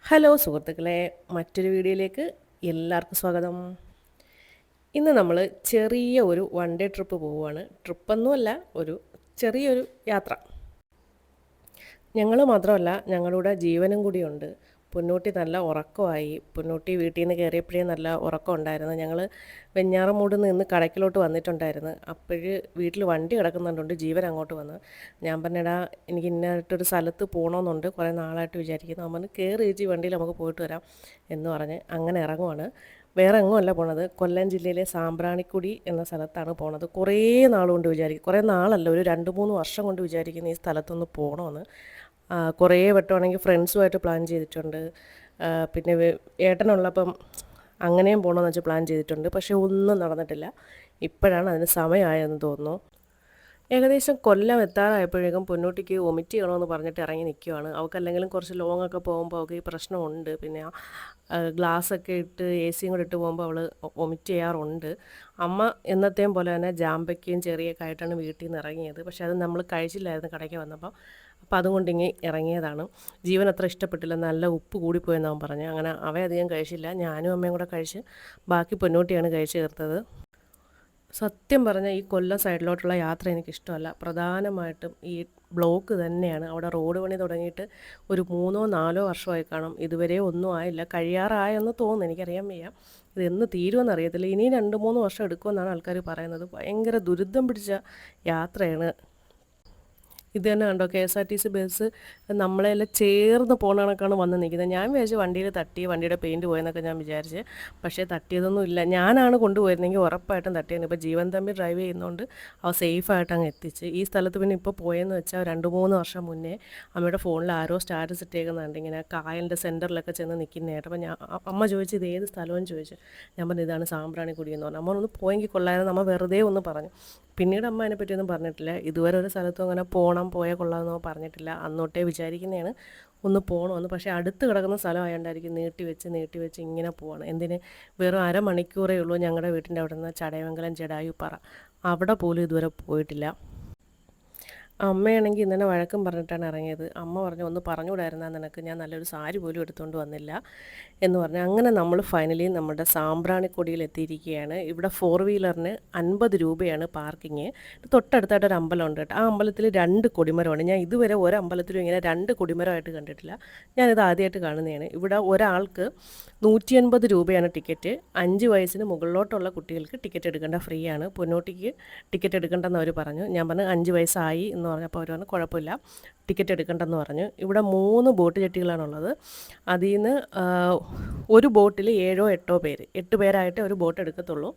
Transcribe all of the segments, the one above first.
Hello സുഹൃത്തുക്കളെ, മറ്റൊരു വീഡിയോയിലേക്ക് എല്ലാവർക്കും സ്വാഗതം. ഇന്ന് നമ്മൾ ചെറിയ ഒരു വൺ ഡേ ട്രിപ്പ് പോവുകയാണ്. ട്രിപ്പൊന്നുമല്ല, ഒരു ചെറിയൊരു യാത്ര. ഞങ്ങൾ മാത്രമല്ല, ഞങ്ങളുടെ ജീവനും കൂടിയുണ്ട്. പൊന്നൂട്ടി നല്ല ഉറക്കമായി. പൊന്നൂട്ടി വീട്ടിൽ നിന്ന് കയറിയപ്പോഴേ നല്ല ഉറക്കം ഉണ്ടായിരുന്നു. ഞങ്ങൾ വെഞ്ഞാറമൂട് നിന്ന് കടയ്ക്കിലോട്ട് വന്നിട്ടുണ്ടായിരുന്നു. അപ്പോഴ് വീട്ടിൽ വണ്ടി കിടക്കുന്നുണ്ട്. ജീവൻ അങ്ങോട്ട് വന്ന് ഞാൻ പറഞ്ഞടാ, എനിക്ക് ഇന്നായിട്ടൊരു സ്ഥലത്ത് പോകണമെന്നുണ്ട്, കുറേ നാളായിട്ട് വിചാരിക്കുന്നു. അവൻ കയറി ചേച്ചി വണ്ടിയിൽ നമുക്ക് പോയിട്ട് വരാം എന്ന് പറഞ്ഞ് അങ്ങനെ ഇറങ്ങുവാണ്. വേറെ എങ്ങുമല്ല പോണത്, കൊല്ലം ജില്ലയിലെ സാമ്പ്രാണിക്കുടി എന്ന സ്ഥലത്താണ് പോണത്. കുറേ നാളുകൊണ്ട് വിചാരിക്കും, കുറേ നാളല്ല, ഒരു 2-3 വർഷം കൊണ്ട് വിചാരിക്കുന്നു ഈ സ്ഥലത്തൊന്ന് പോകണമെന്ന്. കുറേ വട്ടമാണെങ്കിൽ ഫ്രണ്ട്സുമായിട്ട് പ്ലാൻ ചെയ്തിട്ടുണ്ട്. പിന്നെ ഏട്ടനുള്ളപ്പം അങ്ങനെയും പോകണമെന്ന് വെച്ച് പ്ലാൻ ചെയ്തിട്ടുണ്ട്. പക്ഷേ ഒന്നും നടന്നിട്ടില്ല. ഇപ്പോഴാണ് അതിന് സമയമായെന്ന് തോന്നുന്നു. ഏകദേശം കൊല്ലം എത്താറായപ്പോഴേക്കും പൊന്നൂട്ടിക്ക് വൊമിറ്റ് ചെയ്യണമെന്ന് പറഞ്ഞിട്ട് ഇറങ്ങി നിൽക്കുവാണ്. അവൾക്കല്ലെങ്കിലും കുറച്ച് ലോങ്ങൊക്കെ പോകുമ്പോൾ അവൾക്ക് ഈ പ്രശ്നമുണ്ട്. പിന്നെ ഗ്ലാസ്സൊക്കെ ഇട്ട് എ സിയും കൂടെ ഇട്ട് പോകുമ്പോൾ അവൾ വൊമിറ്റ് ചെയ്യാറുണ്ട്. അമ്മ എന്നത്തെയും പോലെ തന്നെ ജാമ്പയ്ക്കയും ചെറിയൊക്കെ ആയിട്ടാണ് വീട്ടിൽ നിന്ന് ഇറങ്ങിയത്. പക്ഷേ അത് നമ്മൾ കഴിച്ചില്ലായിരുന്നു കടയ്ക്ക് വന്നപ്പോൾ. അപ്പോൾ അതുകൊണ്ട് ഇങ്ങനെ ഇറങ്ങിയതാണ്. ജീവൻ അത്ര ഇഷ്ടപ്പെട്ടില്ല, നല്ല ഉപ്പ് കൂടിപ്പോയെന്ന് അവൻ പറഞ്ഞു. അങ്ങനെ അവയധികം കഴിച്ചില്ല. ഞാനും അമ്മയും കൂടെ കഴിച്ച് ബാക്കി പൊന്നൂട്ടിയാണ് കഴിച്ച് തീർത്തത്. സത്യം പറഞ്ഞാൽ ഈ കൊല്ലം സൈഡിലോട്ടുള്ള യാത്ര എനിക്കിഷ്ടമല്ല. പ്രധാനമായിട്ടും ഈ ബ്ലോക്ക് തന്നെയാണ്. അവിടെ റോഡ് പണി തുടങ്ങിയിട്ട് ഒരു 3-4 വർഷമായി കാണും. ഇതുവരെ ഒന്നും ആയില്ല. കഴിയാറായെന്ന് തോന്നുന്നു, എനിക്കറിയാൻ വയ്യ. ഇതെന്ന് തീരുമെന്ന് അറിയത്തില്ല. ഇനി 2-3 വർഷം എടുക്കുമെന്നാണ് ആൾക്കാർ പറയുന്നത്. ഭയങ്കര ദുരിതം പിടിച്ച യാത്രയാണ്. ഇത് തന്നെ കണ്ടോ, K S R T C bus നമ്മളെല്ലാം ചേർന്ന് പോണ കണക്കാണ് വന്ന് നിൽക്കുന്നത്. ഞാൻ വിചാരിച്ചു വണ്ടിയിൽ തട്ടി, വണ്ടിയുടെ പെയിൻറ്റ് പോയെന്നൊക്കെ ഞാൻ വിചാരിച്ച്. പക്ഷേ തട്ടിയതൊന്നും ഇല്ല. ഞാനാണ് കൊണ്ടുപോയിരുന്നെങ്കിൽ ഉറപ്പായിട്ടും തട്ടിയാണ്. ഇപ്പോൾ ജീവൻ തമ്പി ഡ്രൈവ് ചെയ്യുന്നതുകൊണ്ട് അവ സേഫായിട്ട് അങ്ങ് എത്തിച്ച്. ഈ സ്ഥലത്ത് പിന്നെ ഇപ്പോൾ പോയെന്ന് വെച്ചാൽ 2-3 വർഷം മുന്നേ അമ്മയുടെ ഫോണിൽ ആരോ സ്റ്റാറ്റസ് ഇട്ടേക്കുന്നുണ്ട്, ഇങ്ങനെ കായലിൻ്റെ സെൻറ്ററിലൊക്കെ ചെന്ന് നിൽക്കുന്നതായിട്ട്. അപ്പോൾ അമ്മ ചോദിച്ചു ഇത് ഏത് സ്ഥലമെന്ന് ചോദിച്ചു. ഞാൻ പറഞ്ഞു ഇതാണ് സാമ്പ്രാണിക്കുടി എന്ന് പറഞ്ഞു. അമ്മ ഒന്ന് പോയെങ്കിൽ കൊള്ളായിരുന്നു, നമ്മൾ വെറുതെ ഒന്ന് പറഞ്ഞു. പിന്നീട് അമ്മ അതിനെ പറ്റിയൊന്നും പറഞ്ഞിട്ടില്ല. ഇതുവരെ ഒരു സ്ഥലത്തും അങ്ങനെ പോയാൽ കൊള്ളാമെന്നോ പറഞ്ഞിട്ടില്ല. അന്നോട്ടേ വിചാരിക്കുന്നതാണ് ഒന്ന് പോകണമെന്ന്. പക്ഷേ അടുത്ത് കിടക്കുന്ന സ്ഥലമായതുകൊണ്ടായിരിക്കും നീട്ടി വെച്ച് ഇങ്ങനെ പോവാണ്. എന്തിന്, വെറും അരമണിക്കൂറേ ഉള്ളൂ ഞങ്ങളുടെ വീട്ടിൻ്റെ അവിടെ നിന്ന് ചടയമംഗലം ജടായുപ്പാറ. അവിടെ പോലും ഇതുവരെ പോയിട്ടില്ല. അമ്മയാണെങ്കിൽ ഇന്നലെ വഴക്കും പറഞ്ഞിട്ടാണ് ഇറങ്ങിയത്. അമ്മ പറഞ്ഞു ഒന്ന് പറഞ്ഞുകൂടായിരുന്നാ നിനക്ക്, ഞാൻ നല്ലൊരു സാരി പോലും എടുത്തുകൊണ്ട് വന്നില്ല എന്ന് പറഞ്ഞു. അങ്ങനെ നമ്മൾ ഫൈനലി നമ്മുടെ സാമ്പ്രാണിക്കൊടിയിൽ എത്തിയിരിക്കുകയാണ്. ഇവിടെ 4 വീലറിന് 50 രൂപയാണ് പാർക്കിങ്. തൊട്ടടുത്തായിട്ട് ഒരു അമ്പലമുണ്ട് കേട്ടോ. ആ അമ്പലത്തിൽ 2 കൊടിമരമാണ്. ഞാൻ ഇതുവരെ ഒരു അമ്പലത്തിലും ഇങ്ങനെ 2 കൊടിമരമായിട്ട് കണ്ടിട്ടില്ല. ഞാനിത് ആദ്യമായിട്ട് കാണുന്നതാണ്. ഇവിടെ ഒരാൾക്ക് 180 രൂപയാണ് ടിക്കറ്റ്. 5 വയസ്സിന് മുകളിലോട്ടുള്ള കുട്ടികൾക്ക് ടിക്കറ്റ് എടുക്കേണ്ട, ഫ്രീ ആണ്. പൊന്നോട്ടിക്ക് ടിക്കറ്റ് എടുക്കേണ്ടെന്ന് അവർ പറഞ്ഞു. ഞാൻ പറഞ്ഞു 5 വയസ്സായി എന്ന് പറഞ്ഞപ്പോൾ അവർ പറഞ്ഞു കുഴപ്പമില്ല, ടിക്കറ്റ് എടുക്കേണ്ടെന്ന് പറഞ്ഞു. ഇവിടെ 3 ബോട്ട് ജെട്ടികളാണുള്ളത്. അതിൽ നിന്ന് ഒരു ബോട്ടിൽ 7-8 പേര്, 8 പേരായിട്ട് ഒരു ബോട്ട് എടുക്കത്തുള്ളൂ.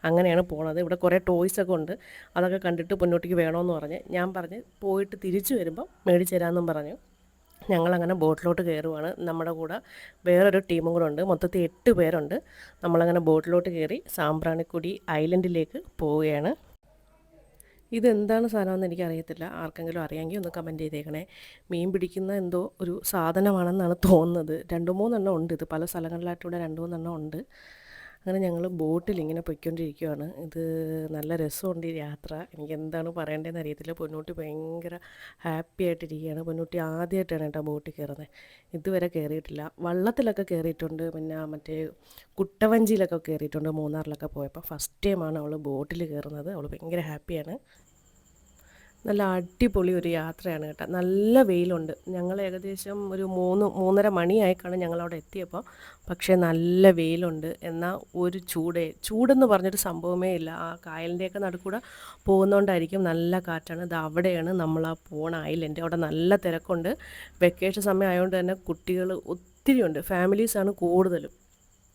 അങ്ങനെയാണ് പോണത്. ഇവിടെ കുറേ ടോയ്സൊക്കെ ഉണ്ട്. അതൊക്കെ കണ്ടിട്ട് പൊന്നോട്ടിക്ക് വേണമെന്ന് പറഞ്ഞ് ഞാൻ പറഞ്ഞ് പോയിട്ട് തിരിച്ചു വരുമ്പം മേടിച്ചു തരാമെന്നും പറഞ്ഞു. ഞങ്ങളങ്ങനെ ബോട്ടിലോട്ട് കയറുവാണ്. നമ്മുടെ കൂടെ വേറൊരു ടീമും കൂടെ ഉണ്ട്. മൊത്തത്തിൽ 8 പേരുണ്ട്. നമ്മളങ്ങനെ ബോട്ടിലോട്ട് കയറി സാമ്പ്രാണിക്കുടി ഐലൻഡിലേക്ക് പോവുകയാണ്. ഇതെന്താണ് സാധനമെന്ന് എനിക്കറിയത്തില്ല. ആർക്കെങ്കിലും അറിയാമെങ്കിൽ ഒന്ന് കമൻറ്റ് ചെയ്തേക്കണേ. മീൻ പിടിക്കുന്ന എന്തോ ഒരു സാധനമാണെന്നാണ് തോന്നുന്നത്. 2-3 എണ്ണം ഉണ്ട്. ഇത് പല സ്ഥലങ്ങളിലായിട്ടിവിടെ 2-3 എണ്ണം ഉണ്ട്. അങ്ങനെ ഞങ്ങൾ ബോട്ടിൽ ഇങ്ങനെ പൊയ്ക്കൊണ്ടിരിക്കുകയാണ്. ഇത് നല്ല രസമുണ്ട് ഈ യാത്ര. എനിക്ക് എന്താണ് പറയേണ്ടതെന്ന് അറിയത്തില്ല. പൊന്നൂട്ടി ഭയങ്കര ഹാപ്പി ആയിട്ടിരിക്കുകയാണ്. പൊന്നൂട്ടി ആദ്യമായിട്ടാണ് കേട്ടോ ബോട്ടിൽ കയറുന്നത്. ഇതുവരെ കയറിയിട്ടില്ല. വള്ളത്തിലൊക്കെ കയറിയിട്ടുണ്ട്, പിന്നെ മറ്റേ കുട്ടവഞ്ചിയിലൊക്കെ കയറിയിട്ടുണ്ട്. മൂന്നാറിലൊക്കെ പോയപ്പോൾ ഫസ്റ്റ് ടൈമാണ് അവൾ ബോട്ടിൽ കയറുന്നത്. അവൾ ഭയങ്കര ഹാപ്പിയാണ്. നല്ല അടിപൊളി ഒരു യാത്രയാണ് കേട്ടോ. നല്ല വെയിലുണ്ട്. ഞങ്ങൾ ഏകദേശം ഒരു 3-3:30 മണിയായിക്കാണ് ഞങ്ങളവിടെ എത്തിയപ്പോൾ. പക്ഷേ നല്ല വെയിലുണ്ട്. എന്നാൽ ഒരു ചൂടെന്ന് പറഞ്ഞൊരു സംഭവമേ ഇല്ല. ആ കായലിൻ്റെയൊക്കെ നടുക്കൂടെ പോകുന്നതുകൊണ്ടായിരിക്കും നല്ല കാറ്റാണ്. ഇത് അവിടെയാണ് നമ്മൾ ആ പോണ ഐലൻഡ്. അവിടെ നല്ല തിരക്കുണ്ട്. വെക്കേഷൻ സമയം ആയതുകൊണ്ട് തന്നെ കുട്ടികൾ ഒത്തിരിയുണ്ട്. ഫാമിലീസാണ് കൂടുതലും.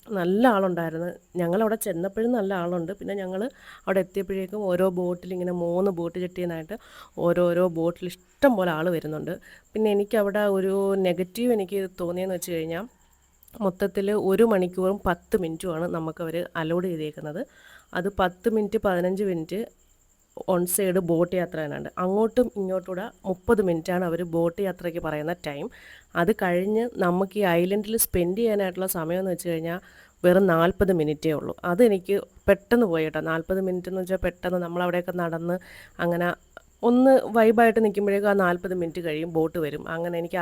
നല്ല ആളുണ്ടായിരുന്നു. ഞങ്ങളവിടെ ചെന്നപ്പോഴും നല്ല ആളുണ്ട്. പിന്നെ ഞങ്ങൾ അവിടെ എത്തിയപ്പോഴേക്കും ഓരോ ബോട്ടിൽ ഇങ്ങനെ 3 ബോട്ട് ജെട്ടിന്നായിട്ട് ഓരോരോ ബോട്ടിൽ ഇഷ്ടം പോലെ ആൾ വരുന്നുണ്ട്. പിന്നെ എനിക്കവിടെ ഒരു നെഗറ്റീവ് എനിക്ക് തോന്നിയെന്ന് വെച്ച് കഴിഞ്ഞാൽ, മൊത്തത്തിൽ 1 മണിക്കൂറും 10 മിനിറ്റുമാണ് നമുക്കവർ അലോഡ് ചെയ്തേക്കുന്നത്. അത് 10 minute 15 minute on side boat യാത്ര തന്നെയുണ്ട്. അങ്ങോട്ടും ഇങ്ങോട്ടൂടെ 30 മിനിറ്റാണ് അവർ ബോട്ട് യാത്രയ്ക്ക് പറയുന്ന ടൈം. അത് കഴിഞ്ഞ് നമുക്ക് ഈ ഐലൻഡിൽ സ്പെൻഡ് ചെയ്യാനായിട്ടുള്ള സമയമെന്ന് വെച്ച് കഴിഞ്ഞാൽ വെറും 40 മിനിറ്റേ ഉള്ളൂ. അതെനിക്ക് പെട്ടെന്ന് പോയി കേട്ടോ. 40 മിനിറ്റ് എന്ന് വെച്ചാൽ പെട്ടെന്ന് നമ്മളവിടെയൊക്കെ നടന്ന് അങ്ങനെ ഒന്ന് വൈബായിട്ട് നിൽക്കുമ്പോഴേക്കും ആ 40 മിനിറ്റ് കഴിയും ബോട്ട് വരും. അങ്ങനെ എനിക്ക്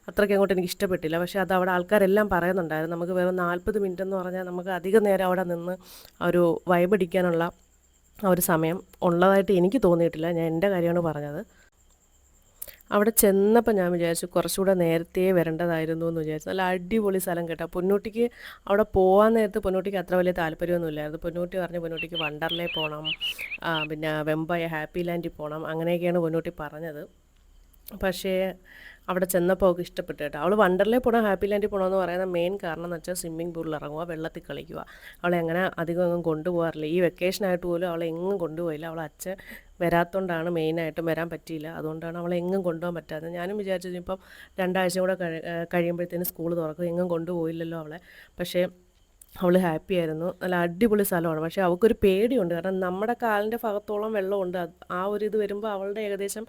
അത്രയ്ക്ക് അങ്ങോട്ട് എനിക്ക് ഇഷ്ടപ്പെട്ടില്ല. പക്ഷേ അത് അവിടെ ആൾക്കാരെല്ലാം പറയുന്നുണ്ടായിരുന്നു, നമുക്ക് വെറും 40 മിനിറ്റ് എന്ന് പറഞ്ഞാൽ നമുക്ക് അധികം നേരം അവിടെ നിന്ന് ആ ഒരു വൈബ് അടിക്കാനുള്ള ആ ഒരു സമയം ഉള്ളതായിട്ട് എനിക്ക് തോന്നിയിട്ടില്ല. ഞാൻ എൻ്റെ കാര്യമാണ് പറഞ്ഞത്. അവിടെ ചെന്നപ്പോൾ ഞാൻ വിചാരിച്ചു കുറച്ചുകൂടെ നേരത്തെ വരേണ്ടതായിരുന്നു എന്ന് വിചാരിച്ചു. നല്ല അടിപൊളി സ്ഥലം കേട്ടോ. പൊന്നൂട്ടിക്ക് അവിടെ പോകാൻ നേരത്ത് പൊന്നൂട്ടിക്ക് അത്ര വലിയ താല്പര്യമൊന്നുമില്ലായിരുന്നു. പൊന്നൂട്ടി പറഞ്ഞു പൊന്നൂട്ടിക്ക് വണ്ടർലേ പോകണം, പിന്നെ വെമ്പായ ഹാപ്പി ലാൻഡിൽ പോകണം, അങ്ങനെയൊക്കെയാണ് പൊന്നൂട്ടി പറഞ്ഞത്. പക്ഷേ അവിടെ ചെന്നപ്പോൾ അവൾക്ക് ഇഷ്ടപ്പെട്ടു കേട്ടോ. അവൾ വണ്ടർലേ പോകണം ഹാപ്പി ലാൻഡിൽ പോകണമെന്ന് പറയുന്ന മെയിൻ കാരണം എന്ന് വെച്ചാൽ സ്വിമ്മിംഗ് പൂളിൽ ഇറങ്ങുക, വെള്ളത്തിൽ കളിക്കുക. അവളെ അങ്ങനെ അധികം ഒന്നും കൊണ്ടുപോകാറില്ല. ഈ വെക്കേഷനായിട്ട് പോലും അവളെ എങ്ങും കൊണ്ടുപോയില്ല. അവളെ അച്ഛൻ വരാത്തതുകൊണ്ടാണ് മെയിനായിട്ടും വരാൻ പറ്റിയില്ല. അതുകൊണ്ടാണ് അവളെ എങ്ങും കൊണ്ടുപോകാൻ പറ്റാത്തത്. ഞാനും വിചാരിച്ചു ഇപ്പം 2 ആഴ്ച കൂടെ കഴിയുമ്പോഴത്തേന് സ്കൂൾ തുറക്കും, എങ്ങും കൊണ്ടുപോയില്ലല്ലോ അവളെ. പക്ഷേ അവൾ ഹാപ്പി ആയിരുന്നു. നല്ല അടിപൊളി സ്ഥലമാണ്. പക്ഷേ അവൾക്കൊരു പേടിയുണ്ട്, കാരണം നമ്മുടെ കാലിൻ്റെ ഭാഗത്തോളം വെള്ളമുണ്ട്. ആ ഒരു ഇത് വരുമ്പോൾ അവളുടെ ഏകദേശം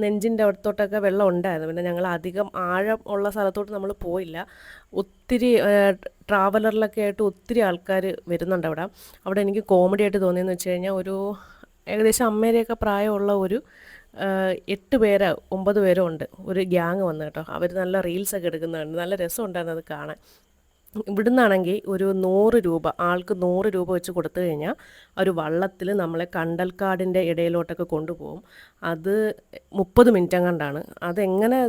നെഞ്ചിൻ്റെ അടുത്തോട്ടൊക്കെ വെള്ളം ഉണ്ടായിരുന്നു. പിന്നെ ഞങ്ങൾ അധികം ആഴം ഉള്ള സ്ഥലത്തോട്ട് നമ്മൾ പോയില്ല. ഒത്തിരി ട്രാവലറിലൊക്കെ ആയിട്ട് ഒത്തിരി ആൾക്കാർ വരുന്നുണ്ട് അവിടെ. അവിടെ എനിക്ക് കോമഡി ആയിട്ട് തോന്നിയെന്ന് വെച്ച് കഴിഞ്ഞാൽ ഒരു ഏകദേശം അമ്മേരെയൊക്കെ പ്രായമുള്ള ഒരു 8 പേരോ 9 പേരോ ഉണ്ട്, ഒരു ഗ്യാങ് വന്നു കേട്ടോ. അവർ നല്ല റീൽസൊക്കെ എടുക്കുന്നുണ്ട്. നല്ല രസമുണ്ടായിരുന്നു അത് കാണാൻ. ഇവിടുന്നാണെങ്കിൽ ഒരു 100 രൂപ, ആൾക്ക് 100 രൂപ വെച്ച് കൊടുത്തു കഴിഞ്ഞാൽ ഒരു വള്ളത്തിൽ നമ്മളെ കണ്ടൽക്കാടിൻ്റെ ഇടയിലോട്ടൊക്കെ കൊണ്ടുപോകും. അത് 30 മിനിറ്റ് എങ്ങാണ്ടാണ്. അതെങ്ങനെ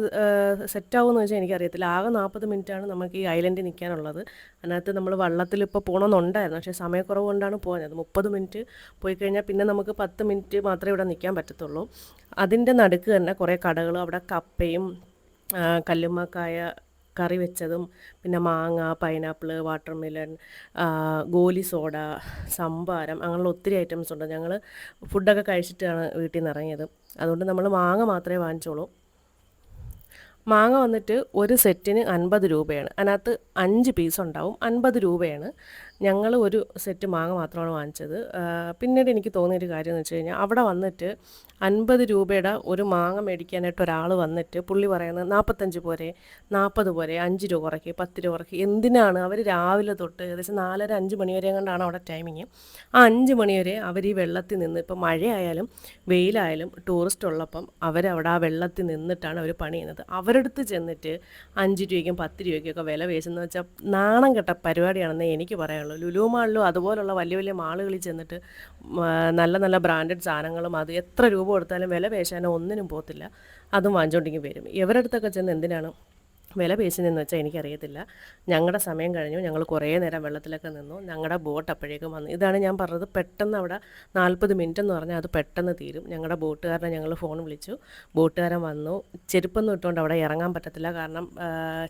സെറ്റാവുമെന്ന് വെച്ചാൽ എനിക്കറിയത്തില്ല. ആകെ 40 മിനിറ്റാണ് നമുക്ക് ഈ ഐലൻഡിൽ നിൽക്കാനുള്ളത്. അതിനകത്ത് നമ്മൾ വള്ളത്തിൽ ഇപ്പോൾ പോകണമെന്നുണ്ടായിരുന്നു, പക്ഷേ സമയക്കുറവ് കൊണ്ടാണ് പോയത്. 30 മിനിറ്റ് പോയി കഴിഞ്ഞാൽ പിന്നെ നമുക്ക് 10 മിനിറ്റ് മാത്രമേ ഇവിടെ നിൽക്കാൻ പറ്റത്തുള്ളൂ. അതിൻ്റെ നടുക്ക് തന്നെ കുറേ കടകളും, അവിടെ കപ്പയും കല്ലുമ്മക്കായ കറി വെച്ചതും, പിന്നെ മാങ്ങ, പൈനാപ്പിൾ, വാട്ടർമെലൺ, ഗോലി സോഡ, സംഭാരം, അങ്ങനെയുള്ള ഒത്തിരി ഐറ്റംസ് ഉണ്ട്. ഞങ്ങൾ ഫുഡൊക്കെ കഴിച്ചിട്ടാണ് വീട്ടിൽ നിന്ന് ഇറങ്ങിയത്. അതുകൊണ്ട് നമ്മൾ മാങ്ങ മാത്രമേ വാങ്ങിച്ചോളൂ. മാങ്ങ വന്നിട്ട് ഒരു സെറ്റിന് 50 രൂപയാണ്. അതിനകത്ത് 5 പീസ് ഉണ്ടാവും, 50 രൂപയാണ്. ഞങ്ങൾ ഒരു സെറ്റ് മാങ്ങ മാത്രമാണ് വാങ്ങിച്ചത്. പിന്നീട് എനിക്ക് തോന്നിയൊരു കാര്യം എന്ന് വെച്ച് കഴിഞ്ഞാൽ, അവിടെ വന്നിട്ട് 50 രൂപയുടെ ഒരു മാങ്ങ മേടിക്കാനായിട്ട് ഒരാൾ വന്നിട്ട് പുള്ളി പറയുന്നത് 45 പോരെ, 40 പോരെ, 5 രൂപ കുറയ്ക്ക്, 10 രൂപ കുറയ്ക്ക്. എന്തിനാണ്? അവർ രാവിലെ തൊട്ട് ഏകദേശം 4:30 5 മണി വരെ കണ്ടാണ് അവിടെ ടൈമിങ്. ആ 5 മണി വരെ അവർ ഈ വെള്ളത്തിൽ നിന്ന്, ഇപ്പോൾ മഴയായാലും വെയിലായാലും ടൂറിസ്റ്റ് ഉള്ളപ്പം അവരവിടെ ആ വെള്ളത്തിൽ നിന്നിട്ടാണ് അവർ പണി ചെയ്യുന്നത്. അവരടുത്ത് ചെന്നിട്ട് 5 രൂപയ്ക്കും 10 രൂപയ്ക്കൊക്കെ വില പേശുന്നത് വെച്ചാൽ നാണം കെട്ട പരിപാടിയാണെന്നേ എനിക്ക് പറയാനുള്ളൂ. ലുലു മാളിലും അതുപോലുള്ള വലിയ വലിയ മാളുകളിൽ ചെന്നിട്ട് നല്ല നല്ല ബ്രാൻഡഡ് സാധനങ്ങളും അത് എത്ര രൂപ കൊടുത്താലും വില പേശാനോ ഒന്നിനും പോകത്തില്ല. അതും വാങ്ങിച്ചുകൊണ്ടെങ്കിൽ വരും. ഇവരടുത്തൊക്കെ ചെന്ന് എന്തിനാണ് വില പേശുന്നതെന്ന് വെച്ചാൽ എനിക്കറിയത്തില്ല. ഞങ്ങളുടെ സമയം കഴിഞ്ഞു. ഞങ്ങൾ കുറേ നേരം വെള്ളത്തിലൊക്കെ നിന്നു. ഞങ്ങളുടെ ബോട്ട് അപ്പോഴേക്കും വന്നു. ഇതാണ് ഞാൻ പറഞ്ഞത്, പെട്ടെന്ന് അവിടെ 40 മിനിറ്റ് എന്ന് പറഞ്ഞാൽ അത് പെട്ടെന്ന് തീരും. ഞങ്ങളുടെ ബോട്ടുകാരനെ ഞങ്ങൾ ഫോൺ വിളിച്ചു. ബോട്ടുകാരൻ വന്നു. ചെരുപ്പൊന്നും ഇട്ടുകൊണ്ട് അവിടെ ഇറങ്ങാൻ പറ്റത്തില്ല, കാരണം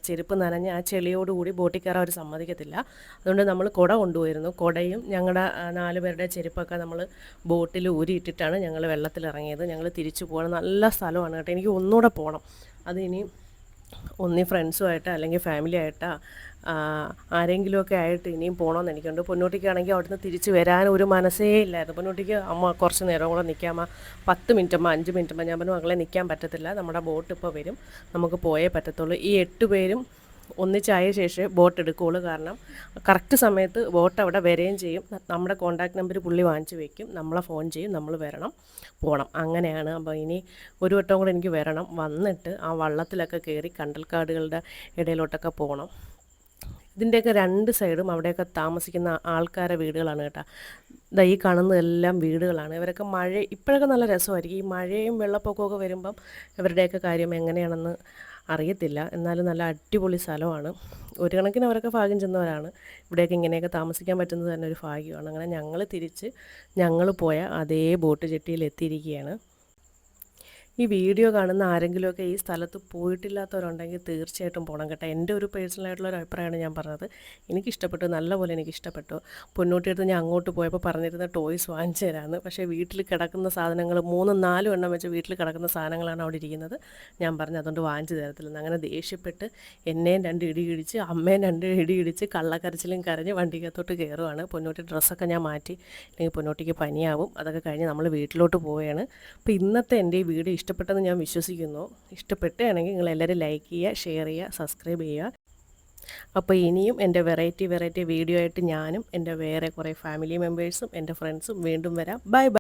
ചെരുപ്പ് നനഞ്ഞ് ആ ചെളിയോടുകൂടി ബോട്ടിൽ കയറാൻ അവർ സമ്മതിക്കത്തില്ല. അതുകൊണ്ട് നമ്മൾ കുട കൊണ്ടുപോയിരുന്നു. കുടയും ഞങ്ങളുടെ 4 പേരുടെ ചെരുപ്പൊക്കെ നമ്മൾ ബോട്ടിൽ ഊരിയിട്ടിട്ടാണ് ഞങ്ങൾ വെള്ളത്തിലിറങ്ങിയത്. ഞങ്ങൾ തിരിച്ചു പോകണം. നല്ല സ്ഥലമാണ് കേട്ടോ. എനിക്ക് ഒന്നുകൂടെ പോകണം. അത് ഇനി ഒന്നി ഫ്രണ്ട്സുമായിട്ട് അല്ലെങ്കിൽ ഫാമിലി ആയിട്ടാ ആരെങ്കിലുമൊക്കെ ആയിട്ട് ഇനിയും പോകണമെന്ന് എനിക്കുണ്ട്. പൊന്നൂട്ടിക്കാണെങ്കിൽ അവിടുന്ന് തിരിച്ച് വരാൻ ഒരു മനസ്സേ ഇല്ലായിരുന്നു. പൊന്നൂട്ടിക്ക് അമ്മ കുറച്ച് നേരം കൂടെ നിൽക്കാമ, 10 മിനിറ്റമ്മ, 5 മിനിറ്റമ്മ. ഞാൻ പറഞ്ഞു മകളെ നിൽക്കാൻ പറ്റത്തില്ല, നമ്മുടെ ബോട്ട് ഇപ്പോൾ വരും, നമുക്ക് പോയേ പറ്റത്തുള്ളൂ. ഈ 8 പേരും ഒന്നിച്ചായ ശേഷം ബോട്ട് എടുക്കുകയുള്ളൂ. കാരണം കറക്റ്റ് സമയത്ത് ബോട്ട് അവിടെ വരികയും ചെയ്യും. നമ്മുടെ കോൺടാക്ട് നമ്പർ പുള്ളി വാങ്ങിച്ച് വെക്കും, നമ്മളെ ഫോൺ ചെയ്യും, നമ്മൾ വരണം, പോകണം. അങ്ങനെയാണ്. അപ്പോൾ ഇനി ഒരു വട്ടം കൂടെ എനിക്ക് വരണം, വന്നിട്ട് ആ വള്ളത്തിലൊക്കെ കയറി കണ്ടൽക്കാടുകളുടെ ഇടയിലോട്ടൊക്കെ പോകണം. ഇതിൻ്റെയൊക്കെ 2 സൈഡും അവിടെയൊക്കെ താമസിക്കുന്ന ആൾക്കാരെ വീടുകളാണ് കേട്ടോ. ഈ കാണുന്നതെല്ലാം വീടുകളാണ്. ഇവരൊക്കെ ഇപ്പോഴൊക്കെ നല്ല രസമായിരിക്കും. ഈ മഴയും വെള്ളപ്പൊക്കമൊക്കെ വരുമ്പം ഇവരുടെയൊക്കെ കാര്യം എങ്ങനെയാണെന്ന് അറിയത്തില്ല. എന്നാലും നല്ല അടിപൊളി സ്ഥലമാണ്. ഒരു കണക്കിന് അവരൊക്കെ ഭാഗ്യം ചെന്നവരാണ്. ഇവിടെയൊക്കെ ഇങ്ങനെയൊക്കെ താമസിക്കാൻ പറ്റുന്നത് തന്നെ ഒരു ഭാഗ്യമാണ്. അങ്ങനെ ഞങ്ങൾ പോയ അതേ ബോട്ട് ജെട്ടിയിൽ എത്തിയിരിക്കുകയാണ്. ഈ വീഡിയോ കാണുന്ന ആരെങ്കിലുമൊക്കെ ഈ സ്ഥലത്ത് പോയിട്ടില്ലാത്തവരുണ്ടെങ്കിൽ തീർച്ചയായിട്ടും പോകണം കേട്ടോ. എൻ്റെ ഒരു പേഴ്സണലായിട്ടുള്ളൊരു അഭിപ്രായമാണ് ഞാൻ പറഞ്ഞത്. എനിക്കിഷ്ടപ്പെട്ടു, നല്ലപോലെ എനിക്കിഷ്ടപ്പെട്ടു. പൊന്നൂട്ടിയെടുത്ത് ഞാൻ അങ്ങോട്ട് പോയപ്പോൾ പറഞ്ഞിരുന്ന ടോയ്സ് വാങ്ങിച്ചു തരാമെന്ന്. പക്ഷേ വീട്ടിൽ കിടക്കുന്ന സാധനങ്ങൾ 3-4 എണ്ണം വെച്ച് വീട്ടിൽ കിടക്കുന്ന സാധനങ്ങളാണ് അവിടെ ഇരിക്കുന്നത്. ഞാൻ പറഞ്ഞു അതുകൊണ്ട് വാങ്ങിച്ചു തരത്തില്ലെന്ന്. അങ്ങനെ ദേഷ്യപ്പെട്ട് എന്നെയും 2 ഇടി ഇടിച്ച് അമ്മയും 2 ഇടി ഇടിച്ച് കള്ളക്കരച്ചിലും കരഞ്ഞ് വണ്ടിക്കകത്തോട്ട് കയറുവാണ്. പൊന്നൂട്ടി ഡ്രസ്സൊക്കെ ഞാൻ മാറ്റി, അല്ലെങ്കിൽ പൊന്നൂട്ടിക്ക് പനിയാവും. അതൊക്കെ കഴിഞ്ഞ് നമ്മൾ വീട്ടിലോട്ട് പോവുകയാണ്. അപ്പോൾ ഇന്നത്തെ എൻ്റെ ഈ വീഡിയോ ഇഷ്ടപ്പെട്ടെന്ന് ഞാൻ വിശ്വസിക്കുന്നു. ഇഷ്ടപ്പെട്ടാണെങ്കിൽ നിങ്ങളെല്ലാവരും ലൈക്ക് ചെയ്യുക, ഷെയർ ചെയ്യുക, സബ്സ്ക്രൈബ് ചെയ്യുക. അപ്പോൾ ഇനിയും എൻ്റെ വെറൈറ്റി വീഡിയോ ആയിട്ട് ഞാനും എൻ്റെ വേറെ കുറേ ഫാമിലി മെമ്പേഴ്സും എൻ്റെ ഫ്രണ്ട്സും വീണ്ടും വരാം. Bye bye.